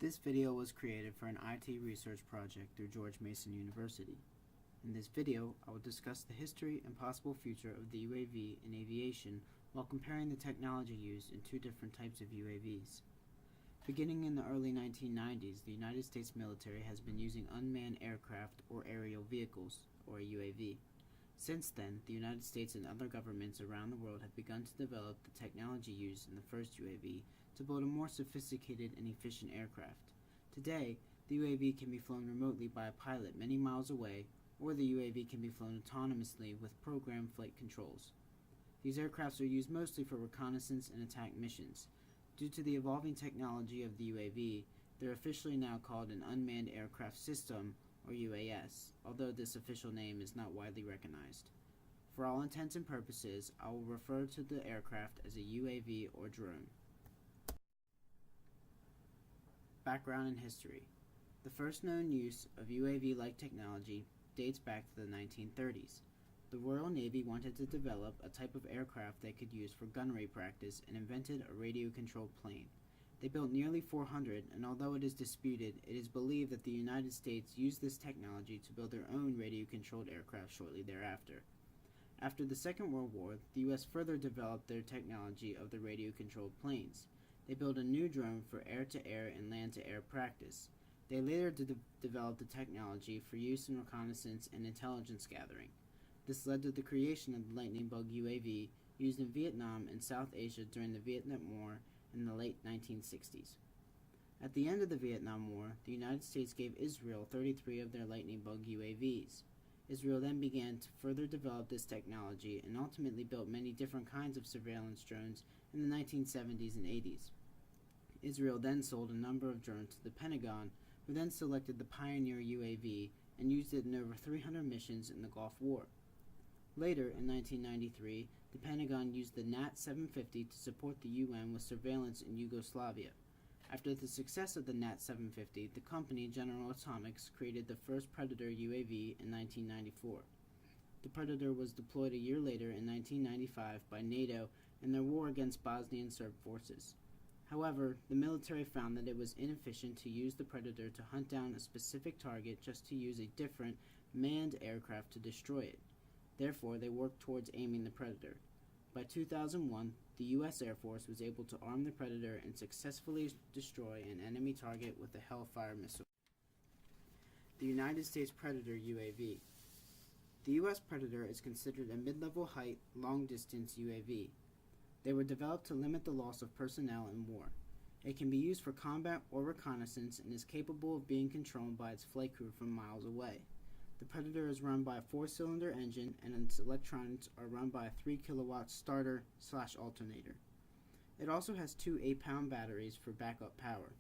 This video was created for an IT research project through George Mason University. In this video, I will discuss the history and possible future of the UAV in aviation while comparing the technology used in two different types of UAVs. Beginning in the early 1990s, the United States military has been using unmanned aircraft or aerial vehicles, or a UAV. Since then, the United States and other governments around the world have begun to develop the technology used in the first UAV to build a more sophisticated and efficient aircraft. Today, the UAV can be flown remotely by a pilot many miles away, or the UAV can be flown autonomously with programmed flight controls. These aircrafts are used mostly for reconnaissance and attack missions. Due to the evolving technology of the UAV, they're officially now called an Unmanned Aircraft System, or UAS, although this official name is not widely recognized. For all intents and purposes, I will refer to the aircraft as a UAV or drone. Background and history. The first known use of UAV-like technology dates back to the 1930s. The Royal Navy wanted to develop a type of aircraft they could use for gunnery practice and invented a radio-controlled plane. They built nearly 400, and although it is disputed, it is believed that the United States used this technology to build their own radio-controlled aircraft shortly thereafter. After the Second World War, the U.S. further developed their technology of the radio-controlled planes. They built a new drone for air-to-air and land-to-air practice. They later developed the technology for use in reconnaissance and intelligence gathering. This led to the creation of the Lightning Bug UAV used in Vietnam and South Asia during the Vietnam War in the late 1960s. At the end of the Vietnam War, the United States gave Israel 33 of their Lightning Bug UAVs. Israel then began to further develop this technology and ultimately built many different kinds of surveillance drones in the 1970s and 80s. Israel then sold a number of drones to the Pentagon, who then selected the Pioneer UAV and used it in over 300 missions in the Gulf War. Later, in 1993, the Pentagon used the NAT-750 to support the UN with surveillance in Yugoslavia. After the success of the NAT-750, the company General Atomics created the first Predator UAV in 1994. The Predator was deployed a year later in 1995 by NATO in their war against Bosnian Serb forces. However, the military found that it was inefficient to use the Predator to hunt down a specific target just to use a different, manned aircraft to destroy it. Therefore, they worked towards aiming the Predator. By 2001, the U.S. Air Force was able to arm the Predator and successfully destroy an enemy target with the Hellfire missile. The United States Predator UAV. The U.S. Predator is considered a mid-level height, long-distance UAV. They were developed to limit the loss of personnel in war. It can be used for combat or reconnaissance and is capable of being controlled by its flight crew from miles away. The Predator is run by a 4-cylinder engine, and its electronics are run by a 3-kilowatt starter/alternator. It also has two 8-pound batteries for backup power.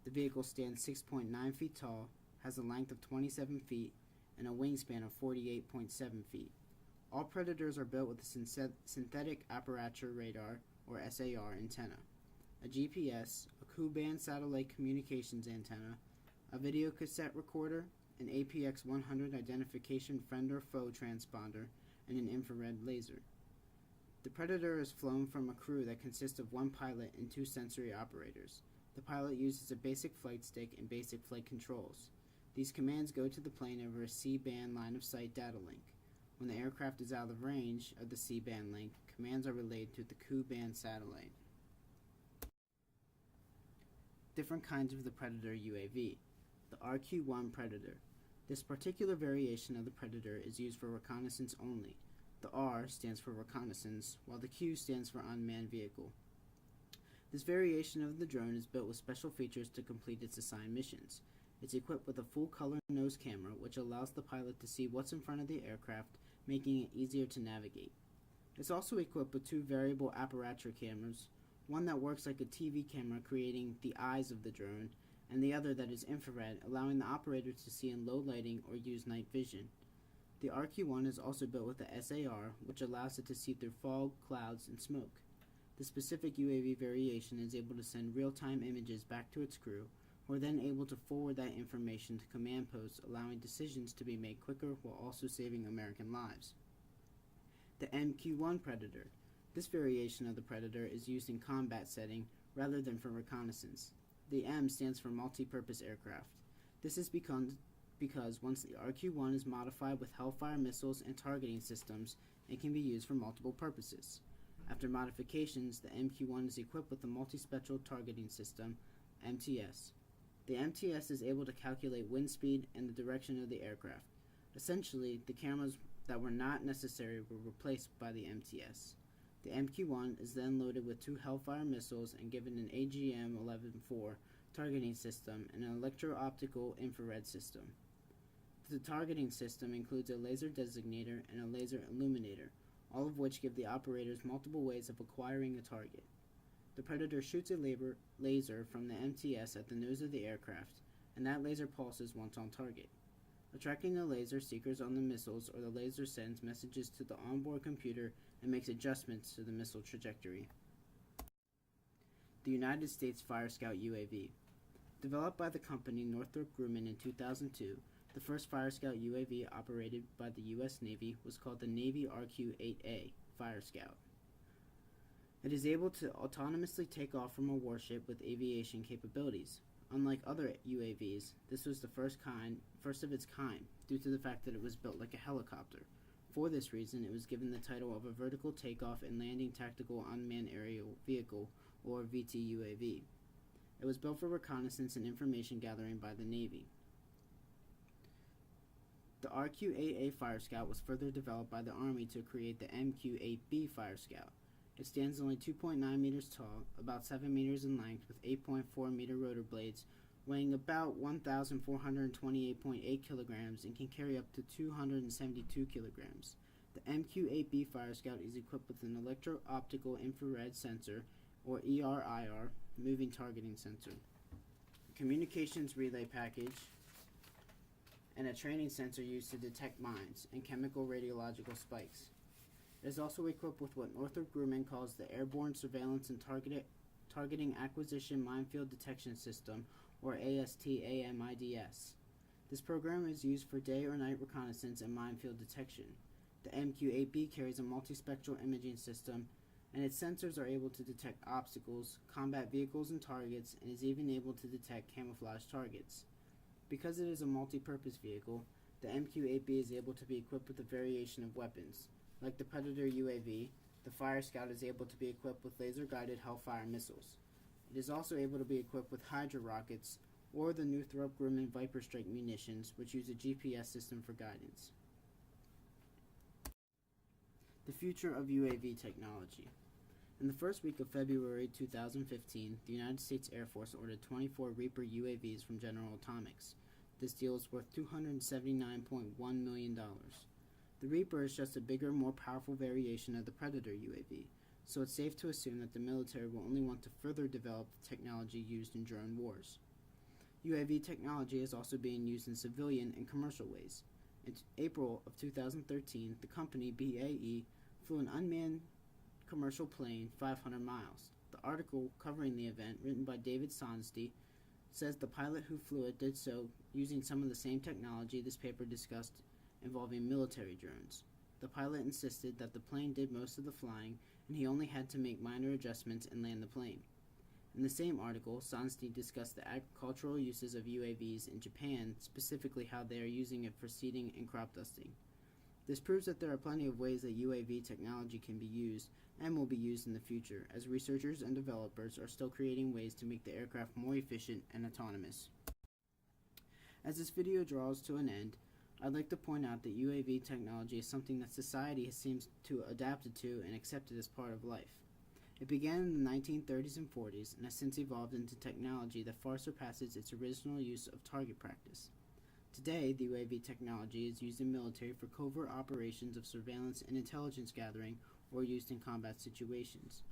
The vehicle stands 6.9 feet tall, has a length of 27 feet, and a wingspan of 48.7 feet. All Predators are built with a synthetic aperture radar, or SAR, antenna, a GPS, a Ku-band satellite communications antenna, a video cassette recorder, an APX-100 identification friend or foe transponder, and an infrared laser. The Predator is flown from a crew that consists of one pilot and 2 sensory operators. The pilot uses a basic flight stick and basic flight controls. These commands go to the plane over a C-band line-of-sight data link. When the aircraft is out of range of the C-band link, commands are relayed to the Ku-band satellite. Different kinds of the Predator UAV. The RQ-1 Predator. This particular variation of the Predator is used for reconnaissance only. The R stands for reconnaissance, while the Q stands for unmanned vehicle. This variation of the drone is built with special features to complete its assigned missions. It's equipped with a full-color nose camera, which allows the pilot to see what's in front of the aircraft, making it easier to navigate. It's also equipped with 2 variable aperture cameras, one that works like a TV camera creating the eyes of the drone, and the other that is infrared, allowing the operator to see in low lighting or use night vision. The RQ-1 is also built with a SAR, which allows it to see through fog, clouds, and smoke. The specific UAV variation is able to send real-time images back to its crew, who are then able to forward that information to command posts, allowing decisions to be made quicker while also saving American lives. The MQ-1 Predator. This variation of the Predator is used in combat setting rather than for reconnaissance. The M stands for multi-purpose aircraft. This is because once the RQ-1 is modified with Hellfire missiles and targeting systems, it can be used for multiple purposes. After modifications, the MQ-1 is equipped with the Multi-Spectral Targeting System, MTS. The MTS is able to calculate wind speed and the direction of the aircraft. Essentially, the cameras that were not necessary were replaced by the MTS. The MQ-1 is then loaded with 2 Hellfire missiles and given an AGM-11-4 targeting system and an electro-optical infrared system. The targeting system includes a laser designator and a laser illuminator, all of which give the operators multiple ways of acquiring a target. The Predator shoots a laser from the MTS at the nose of the aircraft, and that laser pulses once on target. Attracting the laser seekers on the missiles, or the laser sends messages to the onboard computer and makes adjustments to the missile trajectory. The United States Fire Scout UAV. Developed by the company Northrop Grumman in 2002, the first Fire Scout UAV operated by the U.S. Navy was called the Navy RQ-8A Fire Scout. It is able to autonomously take off from a warship with aviation capabilities. Unlike other UAVs, this was the first of its kind, due to the fact that it was built like a helicopter. For this reason, it was given the title of a Vertical Takeoff and Landing Tactical Unmanned Aerial Vehicle, or VTUAV. It was built for reconnaissance and information gathering by the Navy. The RQ-8A Fire Scout was further developed by the Army to create the MQ-8B Fire Scout. It stands only 2.9 meters tall, about 7 meters in length, with 8.4 meter rotor blades, weighing about 1,428.8 kilograms, and can carry up to 272 kilograms. The MQ-8B Fire Scout is equipped with an electro-optical infrared sensor, or ERIR, moving targeting sensor, communications relay package, and a training sensor used to detect mines and chemical radiological spikes. It is also equipped with what Northrop Grumman calls the Airborne Surveillance and Targeting Acquisition Minefield Detection System, or ASTAMIDS. This program is used for day or night reconnaissance and minefield detection. The MQ-8B carries a multispectral imaging system, and its sensors are able to detect obstacles, combat vehicles and targets, and is even able to detect camouflage targets. Because it is a multi-purpose vehicle, the MQ-8B is able to be equipped with a variation of weapons. Like the Predator UAV, the Fire Scout is able to be equipped with laser-guided Hellfire missiles. It is also able to be equipped with Hydra rockets or the Northrop Grumman Viper Strike munitions, which use a GPS system for guidance. The future of UAV technology. In the first week of February 2015, the United States Air Force ordered 24 Reaper UAVs from General Atomics. This deal is worth $279.1 million. The Reaper is just a bigger, more powerful variation of the Predator UAV, so it's safe to assume that the military will only want to further develop the technology used in drone wars. UAV technology is also being used in civilian and commercial ways. In April of 2013, the company BAE flew an unmanned commercial plane 500 miles. The article covering the event, written by David Sonsty, says the pilot who flew it did so using some of the same technology this paper discussed involving military drones. The pilot insisted that the plane did most of the flying and he only had to make minor adjustments and land the plane. In the same article, Sonsty discussed the agricultural uses of UAVs in Japan, specifically how they are using it for seeding and crop dusting. This proves that there are plenty of ways that UAV technology can be used and will be used in the future, as researchers and developers are still creating ways to make the aircraft more efficient and autonomous. As this video draws to an end, I'd like to point out that UAV technology is something that society seems to adapted to and accepted as part of life. It began in the 1930s and 40s and has since evolved into technology that far surpasses its original use of target practice. Today, the UAV technology is used in military for covert operations of surveillance and intelligence gathering or used in combat situations.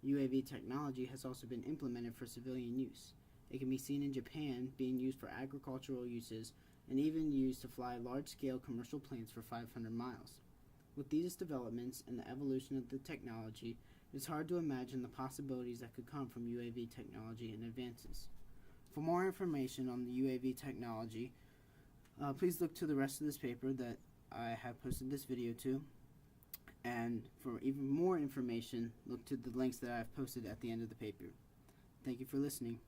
UAV technology has also been implemented for civilian use. It can be seen in Japan being used for agricultural uses and even used to fly large-scale commercial planes for 500 miles. With these developments and the evolution of the technology, it is hard to imagine the possibilities that could come from UAV technology and advances. For more information on the UAV technology, please look to the rest of this paper that I have posted this video to, and for even more information, look to the links that I have posted at the end of the paper. Thank you for listening.